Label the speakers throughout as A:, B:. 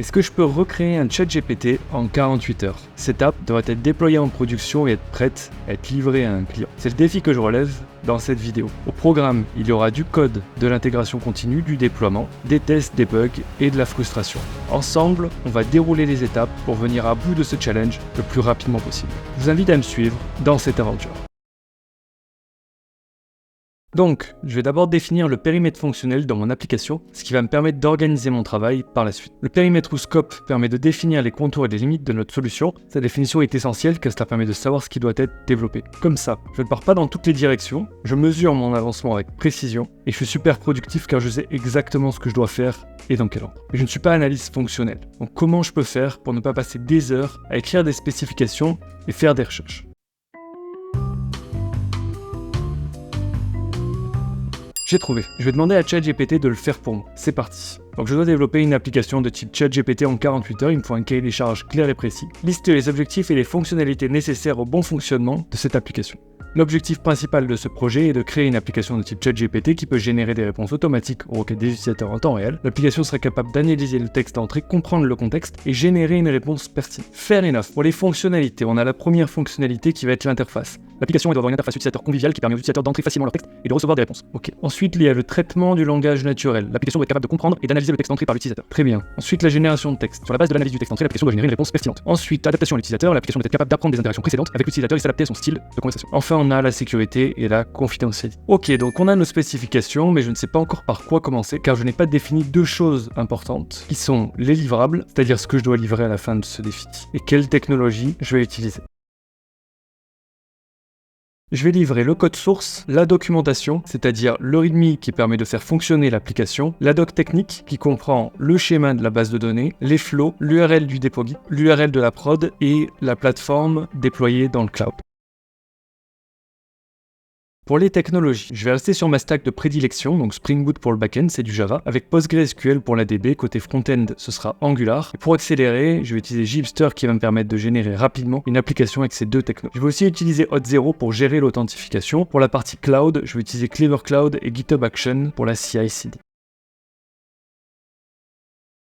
A: Est-ce que je peux recréer un ChatGPT en 48 heures? Cette app devrait être déployée en production et être prête à être livrée à un client. C'est le défi que je relève dans cette vidéo. Au programme, il y aura du code, de l'intégration continue, du déploiement, des tests, des bugs et de la frustration. Ensemble, on va dérouler les étapes pour venir à bout de ce challenge le plus rapidement possible. Je vous invite à me suivre dans cette aventure. Donc, je vais d'abord définir le périmètre fonctionnel dans mon application, ce qui va me permettre d'organiser mon travail par la suite. Le périmètre ou scope permet de définir les contours et les limites de notre solution. Sa définition est essentielle car cela permet de savoir ce qui doit être développé. Comme ça, je ne pars pas dans toutes les directions, je mesure mon avancement avec précision et je suis super productif car je sais exactement ce que je dois faire et dans quel ordre. Mais je ne suis pas analyste fonctionnel. Donc comment je peux faire pour ne pas passer des heures à écrire des spécifications et faire des recherches? J'ai trouvé. Je vais demander à ChatGPT de le faire pour moi. C'est parti. Donc je dois développer une application de type ChatGPT en 48 heures, il me faut un cahier des charges clair et précis. Lister les objectifs et les fonctionnalités nécessaires au bon fonctionnement de cette application. L'objectif principal de ce projet est de créer une application de type ChatGPT qui peut générer des réponses automatiques aux requêtes des utilisateurs en temps réel. L'application serait capable d'analyser le texte entré, comprendre le contexte et générer une réponse pertinente. Fair enough. Pour les fonctionnalités, on a la première fonctionnalité qui va être l'interface. L'application doit avoir une interface utilisateur conviviale qui permet aux utilisateurs d'entrer facilement leur texte et de recevoir des réponses. Ok. Ensuite, il y a le traitement du langage naturel. L'application doit être capable de comprendre et d'analyser le texte entré par l'utilisateur. Très bien. Ensuite, la génération de texte. Sur la base de l'analyse du texte entré, l'application doit générer une réponse pertinente. Ensuite, l'adaptation à l'utilisateur. L'application doit être capable d'apprendre des interactions précédentes avec l'utilisateur et s'adapter à son style de conversation. Enfin, on a la sécurité et la confidentialité. Ok, donc on a nos spécifications, mais je ne sais pas encore par quoi commencer car je n'ai pas défini deux choses importantes qui sont les livrables, c'est-à-dire ce que je dois livrer à la fin de ce défi, et quelle technologie je vais utiliser. Je vais livrer le code source, la documentation, c'est-à-dire le README qui permet de faire fonctionner l'application, la doc technique qui comprend le schéma de la base de données, les flows, l'URL du dépôt Git, l'URL de la prod et la plateforme déployée dans le cloud. Pour les technologies, je vais rester sur ma stack de prédilection, donc Spring Boot pour le backend, c'est du Java, avec PostgreSQL pour la DB, côté front-end, ce sera Angular. Et pour accélérer, je vais utiliser Gipster qui va me permettre de générer rapidement une application avec ces deux technos. Je vais aussi utiliser Auth0 pour gérer l'authentification. Pour la partie cloud, je vais utiliser Clever Cloud et GitHub Action pour la CI/CD.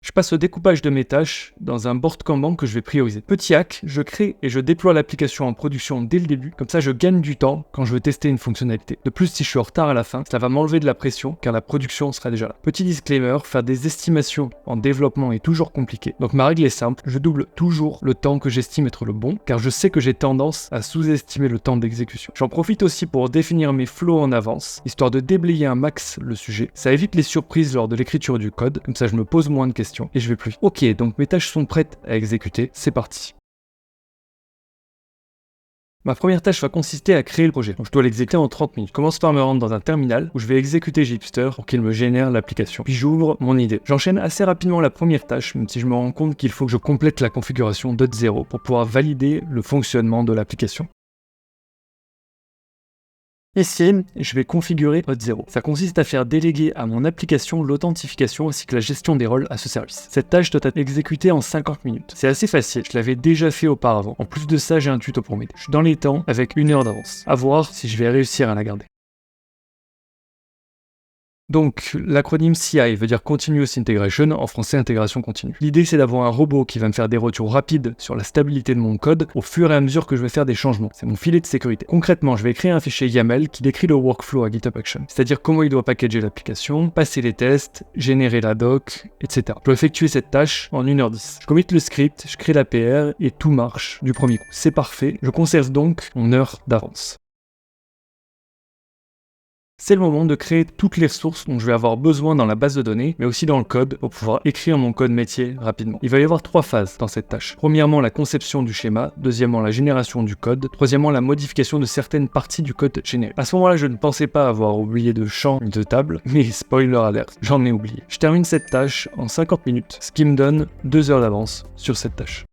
A: Je passe au découpage de mes tâches dans un board Kanban que je vais prioriser. Petit hack, je crée et je déploie l'application en production dès le début, comme ça je gagne du temps quand je veux tester une fonctionnalité. De plus, si je suis en retard à la fin, ça va m'enlever de la pression car la production sera déjà là. Petit disclaimer, faire des estimations en développement est toujours compliqué. Donc ma règle est simple, je double toujours le temps que j'estime être le bon, car je sais que j'ai tendance à sous-estimer le temps d'exécution. J'en profite aussi pour définir mes flows en avance, histoire de déblayer un max le sujet. Ça évite les surprises lors de l'écriture du code, comme ça je me pose moins de questions. Et je vais plus vite. Ok, donc mes tâches sont prêtes à exécuter, c'est parti. Ma première tâche va consister à créer le projet. Donc je dois l'exécuter en 30 minutes. Je commence par me rendre dans un terminal où je vais exécuter Gipster pour qu'il me génère l'application. Puis j'ouvre mon idée. J'enchaîne assez rapidement la première tâche, même si je me rends compte qu'il faut que je complète la configuration d'Auth0 pour pouvoir valider le fonctionnement de l'application. Ici, je vais configurer Auth0. Ça consiste à faire déléguer à mon application l'authentification ainsi que la gestion des rôles à ce service. Cette tâche doit être exécutée en 50 minutes. C'est assez facile, je l'avais déjà fait auparavant. En plus de ça, j'ai un tuto pour m'aider. Je suis dans les temps avec 1 heure d'avance. À voir si je vais réussir à la garder. Donc, l'acronyme CI veut dire Continuous Integration, en français intégration continue. L'idée, c'est d'avoir un robot qui va me faire des retours rapides sur la stabilité de mon code au fur et à mesure que je vais faire des changements. C'est mon filet de sécurité. Concrètement, je vais créer un fichier YAML qui décrit le workflow à GitHub Action, c'est-à-dire comment il doit packager l'application, passer les tests, générer la doc, etc. Je dois effectuer cette tâche en 1h10. Je commit le script, je crée la PR et tout marche du premier coup. C'est parfait, je conserve donc mon heure d'avance. C'est le moment de créer toutes les ressources dont je vais avoir besoin dans la base de données, mais aussi dans le code pour pouvoir écrire mon code métier rapidement. Il va y avoir 3 phases dans cette tâche. Premièrement, la conception du schéma. Deuxièmement, la génération du code. Troisièmement, la modification de certaines parties du code généré. À ce moment-là, je ne pensais pas avoir oublié de champ ni de table, mais spoiler alert, j'en ai oublié. Je termine cette tâche en 50 minutes, ce qui me donne 2 heures d'avance sur cette tâche.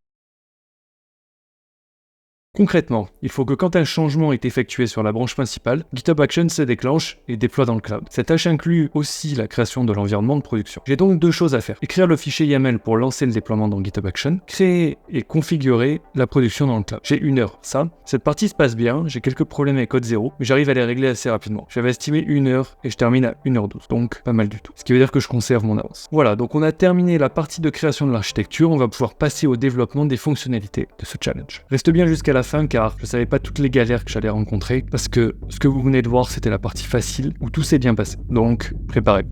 A: Concrètement, il faut que quand un changement est effectué sur la branche principale, GitHub Actions se déclenche et déploie dans le cloud. Cette tâche inclut aussi la création de l'environnement de production. J'ai donc 2 choses à faire. Écrire le fichier YAML pour lancer le déploiement dans GitHub Actions, créer et configurer la production dans le cloud. J'ai 1 heure. Cette partie se passe bien, j'ai quelques problèmes avec code 0, mais j'arrive à les régler assez rapidement. J'avais estimé 1 heure et je termine à 1h12, donc pas mal du tout. Ce qui veut dire que je conserve mon avance. Voilà, donc on a terminé la partie de création de l'architecture, on va pouvoir passer au développement des fonctionnalités de ce challenge. Reste bien jusqu'à la fin car je savais pas toutes les galères que j'allais rencontrer, parce que ce que vous venez de voir c'était la partie facile où tout s'est bien passé. Donc, préparez-vous.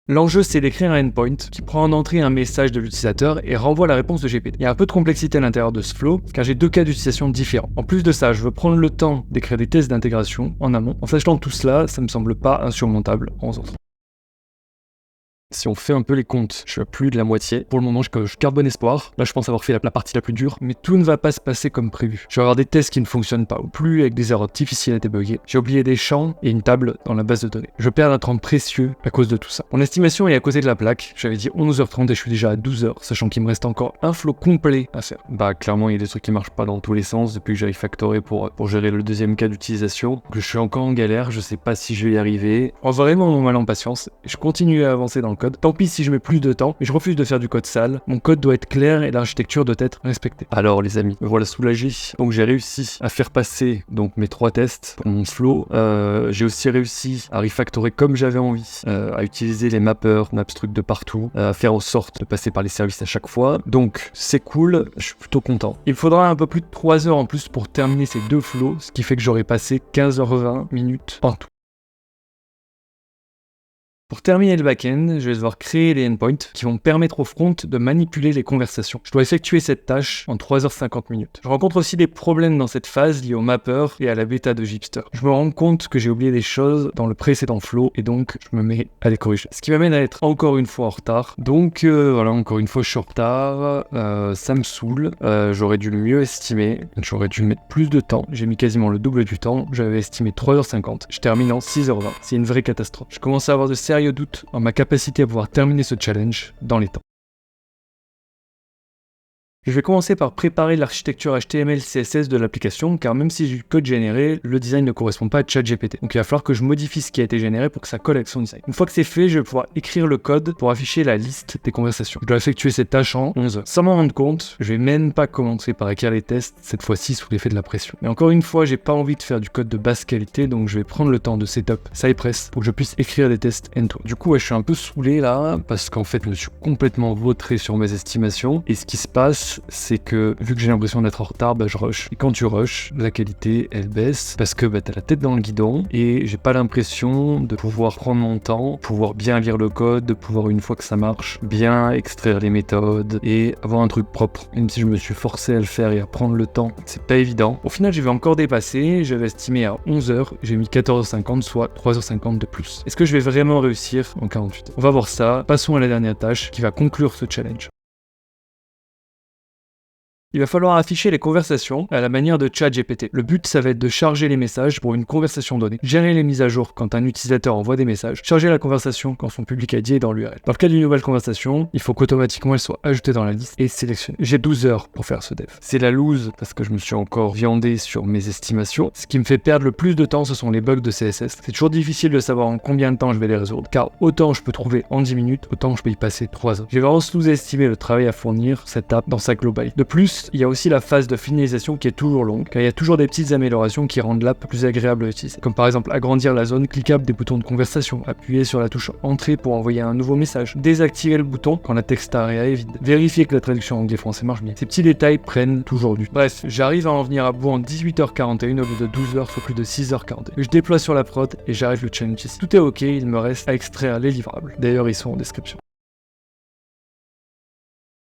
A: L'enjeu, c'est d'écrire un endpoint qui prend en entrée un message de l'utilisateur et renvoie la réponse de GPT. Il y a un peu de complexité à l'intérieur de ce flow, car j'ai 2 cas d'utilisation différents. En plus de ça, je veux prendre le temps d'écrire des tests d'intégration en amont. En sachant tout cela, ça me semble pas insurmontable en 11 ans. Si on fait un peu les comptes, je suis à plus de la moitié. Pour le moment, je garde bon espoir. Là, je pense avoir fait la partie la plus dure, mais tout ne va pas se passer comme prévu. Je vais avoir des tests qui ne fonctionnent pas, ou plus avec des erreurs difficiles à débugger. J'ai oublié des champs et une table dans la base de données. Je perds un temps précieux à cause de tout ça. Mon estimation est à côté de la plaque. J'avais dit 11h30 et je suis déjà à 12h, sachant qu'il me reste encore un flow complet à faire. Bah, clairement, il y a des trucs qui marchent pas dans tous les sens depuis que j'ai refactoré pour gérer le 2e cas d'utilisation. Donc, je suis encore en galère, je sais pas si je vais y arriver. En vraiment mon mal en patience, je continue à avancer dans le code. Tant pis si je mets plus de temps, mais je refuse de faire du code sale. Mon code doit être clair et l'architecture doit être respectée. Alors les amis, me voilà soulagé. Donc j'ai réussi à faire passer donc mes 3 tests pour mon flow. J'ai aussi réussi à refactorer comme j'avais envie, à utiliser les mappers, Napstruct de partout, à faire en sorte de passer par les services à chaque fois. Donc c'est cool, je suis plutôt content. Il me faudra un peu plus de 3 heures en plus pour terminer ces 2 flows, ce qui fait que j'aurai passé 15h20 minutes en tout. Pour terminer le back-end, je vais devoir créer les endpoints qui vont me permettre au front de manipuler les conversations. Je dois effectuer cette tâche en 3h50 minutes. Je rencontre aussi des problèmes dans cette phase liés au mapper et à la bêta de Gipster. Je me rends compte que j'ai oublié des choses dans le précédent flow et donc je me mets à les corriger. Ce qui m'amène à être encore une fois en retard. Donc voilà, encore une fois je suis en retard, ça me saoule, j'aurais dû le mieux estimer, j'aurais dû mettre plus de temps, j'ai mis quasiment le double du temps, j'avais estimé 3h50, je termine en 6h20, c'est une vraie catastrophe. Je commence à avoir de sérieux doute en ma capacité à pouvoir terminer ce challenge dans les temps. Je vais commencer par préparer l'architecture HTML CSS de l'application, car même si j'ai du code généré, le design ne correspond pas à ChatGPT. Donc il va falloir que je modifie ce qui a été généré pour que ça colle avec son design. Une fois que c'est fait, je vais pouvoir écrire le code pour afficher la liste des conversations. Je dois effectuer cette tâche en 11 heures. Sans m'en rendre compte, je vais même pas commencer par écrire les tests, cette fois-ci sous l'effet de la pression. Mais encore une fois, j'ai pas envie de faire du code de basse qualité, donc je vais prendre le temps de setup Cypress pour que je puisse écrire des tests end-to-end. Du coup, je suis un peu saoulé là, parce qu'en fait, je me suis complètement vautré sur mes estimations, et ce qui se passe, c'est que vu que j'ai l'impression d'être en retard, je rush. Et quand tu rushes, la qualité elle baisse parce que t'as la tête dans le guidon et j'ai pas l'impression de pouvoir prendre mon temps, pouvoir bien lire le code, de pouvoir une fois que ça marche, bien extraire les méthodes et avoir un truc propre. Même si je me suis forcé à le faire et à prendre le temps, c'est pas évident. Au final, je vais encore dépasser, j'avais estimé à 11h, j'ai mis 14h50, soit 3h50 de plus. Est-ce que je vais vraiment réussir en 48 heures? On va voir ça. Passons à la dernière tâche qui va conclure ce challenge. Il va falloir afficher les conversations à la manière de ChatGPT. Le but, ça va être de charger les messages pour une conversation donnée, gérer les mises à jour quand un utilisateur envoie des messages, charger la conversation quand son public ID est dans l'URL. Dans le cas d'une nouvelle conversation, il faut qu'automatiquement elle soit ajoutée dans la liste et sélectionnée. J'ai 12 heures pour faire ce dev. C'est la loose parce que je me suis encore viandé sur mes estimations. Ce qui me fait perdre le plus de temps, ce sont les bugs de CSS. C'est toujours difficile de savoir en combien de temps je vais les résoudre, car autant je peux trouver en 10 minutes, autant je peux y passer 3 heures. J'ai vraiment sous-estimé le travail à fournir cette app dans sa globalité. De plus, il y a aussi la phase de finalisation qui est toujours longue, car il y a toujours des petites améliorations qui rendent l'app plus agréable à utiliser, comme par exemple agrandir la zone cliquable des boutons de conversation, appuyer sur la touche entrée pour envoyer un nouveau message, désactiver le bouton quand la text area est vide, vérifier que la traduction anglais-français marche bien. Ces petits détails prennent toujours du temps. Bref, j'arrive à en venir à bout en 18h41 au lieu de 12h, soit plus de 6h40. Je déploie sur la prod et j'arrête le challenge ici. Tout est ok, il me reste à extraire les livrables. D'ailleurs, ils sont en description.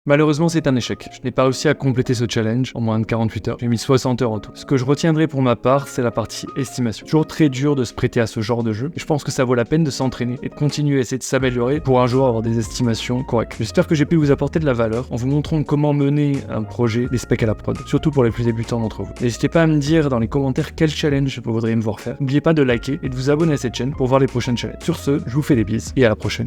A: Malheureusement, c'est un échec. Je n'ai pas réussi à compléter ce challenge en moins de 48 heures. J'ai mis 60 heures en tout. Ce que je retiendrai pour ma part, c'est la partie estimation. Toujours très dur de se prêter à ce genre de jeu. Et je pense que ça vaut la peine de s'entraîner et de continuer à essayer de s'améliorer pour un jour avoir des estimations correctes. J'espère que j'ai pu vous apporter de la valeur en vous montrant comment mener un projet des specs à la prod, surtout pour les plus débutants d'entre vous. N'hésitez pas à me dire dans les commentaires quel challenge vous voudriez me voir faire. N'oubliez pas de liker et de vous abonner à cette chaîne pour voir les prochaines challenges. Sur ce, je vous fais des bises et à la prochaine.